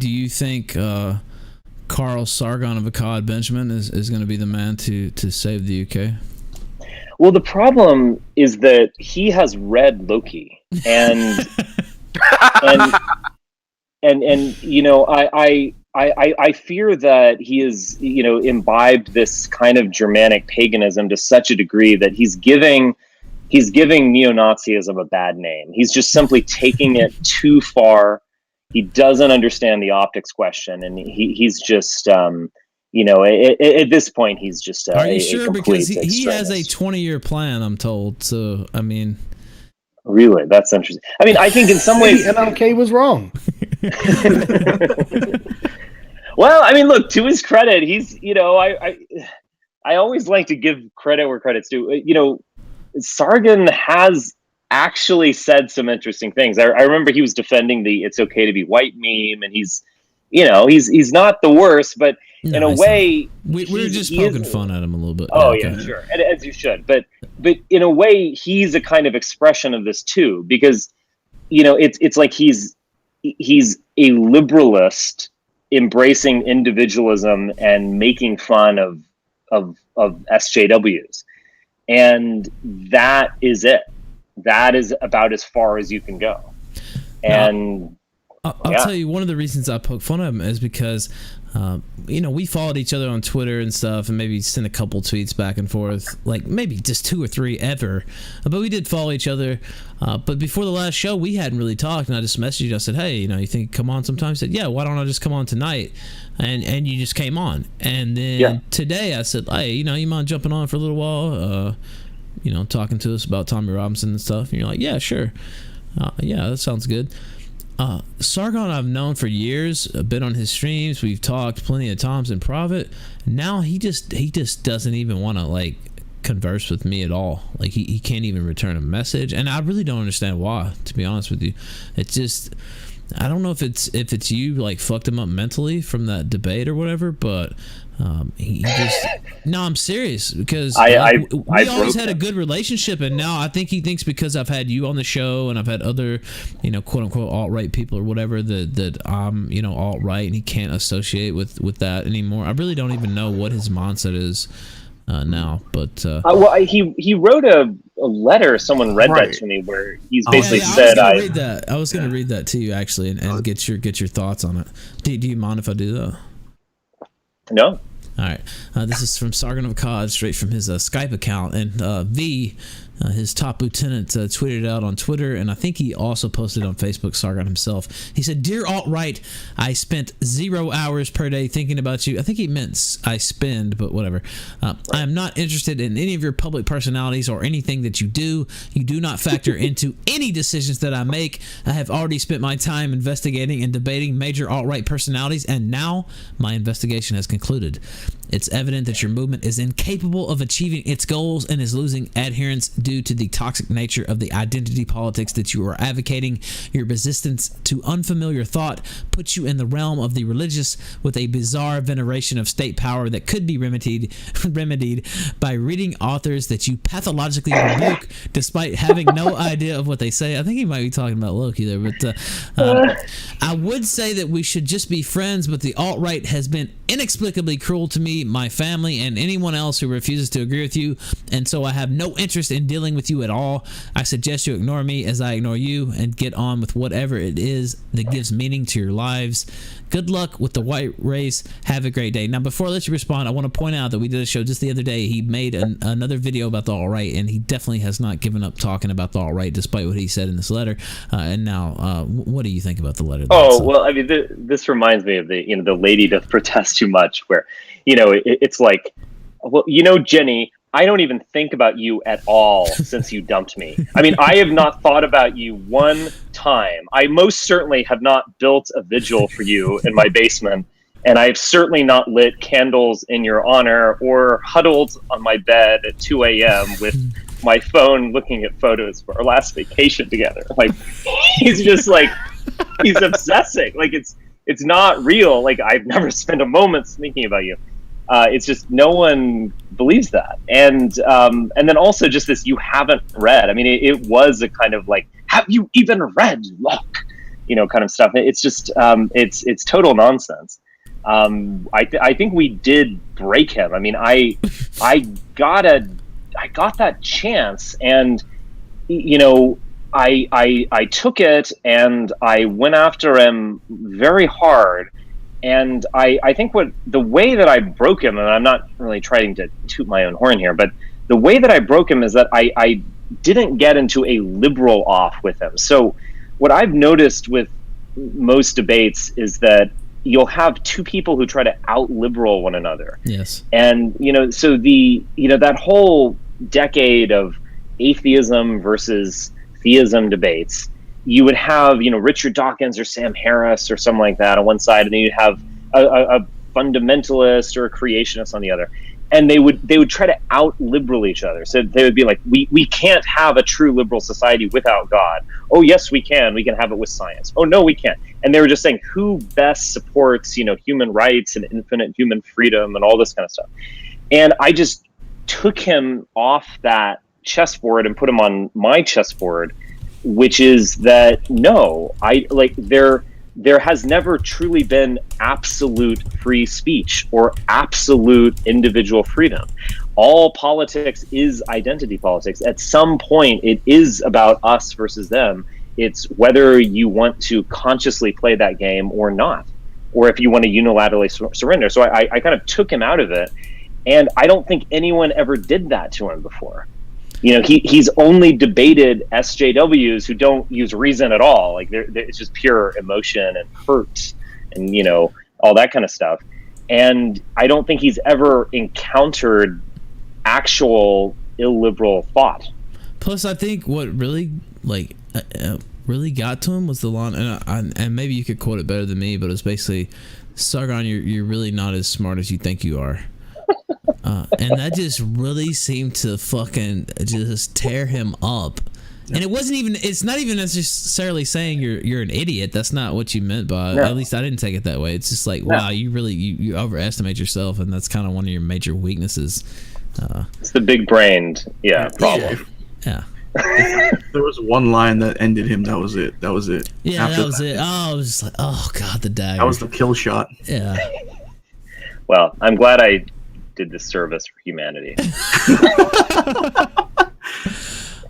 do you think Carl Sargon of Akkad Benjamin is going to be the man to save the UK? Well, the problem is that he has read Loki, and you know, I fear that he is, you know, imbibed this kind of Germanic paganism to such a degree that he's giving neo-Nazism a bad name. He's just simply taking it too far. He doesn't understand the optics question, and he's just, you know, at this point, he's just. Are you sure? Because he has a 20-year plan, I'm told. So, I mean, really, that's interesting. I mean, I think in some ways, MLK was wrong. Well, I mean, look, to his credit, he's, you know, I always like to give credit where credit's due. You know, Sargon has actually said some interesting things. I remember he was defending the "it's okay to be white" meme, and he's, you know, he's not the worst, but in a way, we're just poking fun at him a little bit. Oh yeah, sure, and as you should. But in a way, he's a kind of expression of this too, because, you know, it's like he's a liberalist embracing individualism and making fun of SJWs, and that is it. That is about as far as you can go. And I'll tell you, one of the reasons I poke fun at him is because, you know, we followed each other on Twitter and stuff, and maybe sent a couple tweets back and forth, like maybe just 2 or 3 ever. But we did follow each other. But before the last show, we hadn't really talked, and I just messaged you. I said, hey, you know, you think come on sometime? I said, yeah, why don't I just come on tonight? And you just came on. And then today I said, hey, you know, you mind jumping on for a little while? You know, talking to us about Tommy Robinson and stuff. And you're like, yeah, sure. Yeah, that sounds good. Sargon I've known for years, been on his streams, we've talked plenty of times in private. Now he just doesn't even want to like converse with me at all. Like he can't even return a message, and I really don't understand why, to be honest with you. It's just, I don't know if it's you like fucked him up mentally from that debate or whatever, but he just, no, I'm serious, because we always had a good relationship, and now I think he thinks because I've had you on the show and I've had other, you know, quote unquote alt-right people or whatever, that I'm, you know, alt-right, and he can't associate with that anymore. I really don't even know what his mindset is now, but well, he wrote a letter. Someone read that to me, where he's basically said, I was going to read that to you actually, and get your thoughts on it. Do you mind if I do that? No. All right. This is from Sargon of Akkad, straight from his Skype account, and his top lieutenant tweeted it out on Twitter, and I think he also posted on Facebook, Sargon himself. He said, "Dear alt-right, I spent 0 hours per day thinking about you." I think he meant I spend, but whatever. I am not interested in any of your public personalities or anything that you do. You do not factor into any decisions that I make. I have already spent my time investigating and debating major alt-right personalities, and now my investigation has concluded. It's evident that your movement is incapable of achieving its goals and is losing adherents due to the toxic nature of the identity politics that you are advocating. Your resistance to unfamiliar thought puts you in the realm of the religious, with a bizarre veneration of state power that could be remedied by reading authors that you pathologically rebuke despite having no idea of what they say. I think he might be talking about Loki there, but I would say that we should just be friends, but the alt-right has been inexplicably cruel to me, my family, and anyone else who refuses to agree with you, and so I have no interest in dealing with you at all. I suggest you ignore me as I ignore you, and get on with whatever it is that gives meaning to your lives. Good luck with the white race. Have a great day. Now, before I let you respond, I want to point out that we did a show just the other day. He made another video about the alt-right, and he definitely has not given up talking about the alt-right, despite what he said in this letter. And now, what do you think about the letter? Well, I mean, this reminds me of the lady doth protest too much, where, it's like, well, Jenny, I don't even think about you at all since you dumped me. I mean, I have not thought about you one time. I most certainly have not built a vigil for you in my basement, and I have certainly not lit candles in your honor or huddled on my bed at 2 a.m. with my phone looking at photos for our last vacation together. Like, he's just like, he's obsessing. Like, it's not real. Like, I've never spent a moment thinking about you. It's just no one believes that, and then also just this, you haven't read. I mean, it was a kind of like, have you even read Locke? kind of stuff. It's just it's total nonsense. I think we did break him. I mean, I got that chance, and I took it, and I went after him very hard. And I think the way that I broke him, and I'm not really trying to toot my own horn here, but the way that I broke him is that I didn't get into a liberal off with him. So what I've noticed with most debates is that you'll have two people who try to out-liberal one another. Yes. And, so that whole decade of atheism versus theism debates, you would have, Richard Dawkins or Sam Harris or something like that on one side, and then you'd have a fundamentalist or a creationist on the other. And they would try to out-liberal each other. So they would be like, we can't have a true liberal society without God. Oh, yes, we can. We can have it with science. Oh, no, we can't. And they were just saying who best supports, human rights and infinite human freedom and all this kind of stuff. And I just took him off that chessboard and put him on my chessboard, which is that, no, there has never truly been absolute free speech or absolute individual freedom. All politics is identity politics. At some point, it is about us versus them. It's whether you want to consciously play that game or not, or if you want to unilaterally surrender. So I kind of took him out of it, and I don't think anyone ever did that to him before. He's only debated SJWs who don't use reason at all. Like it's just pure emotion and hurt and, all that kind of stuff. And I don't think he's ever encountered actual illiberal thought. Plus, I think what really really got to him was the line, and maybe you could quote it better than me, but it's basically, Sargon, you're really not as smart as you think you are. And that just really seemed to fucking just tear him up. And it's not even necessarily saying you're an idiot. That's not what you meant by, at least I didn't take it that way. It's just like, wow, you really, you overestimate yourself, and that's kind of one of your major weaknesses. It's the big brained, problem. Yeah. There was one line that ended him. That was it. Yeah, that was it. Oh, I was just like, oh god, the dagger. That was the kill shot. Yeah. Well, I'm glad I did this service for humanity.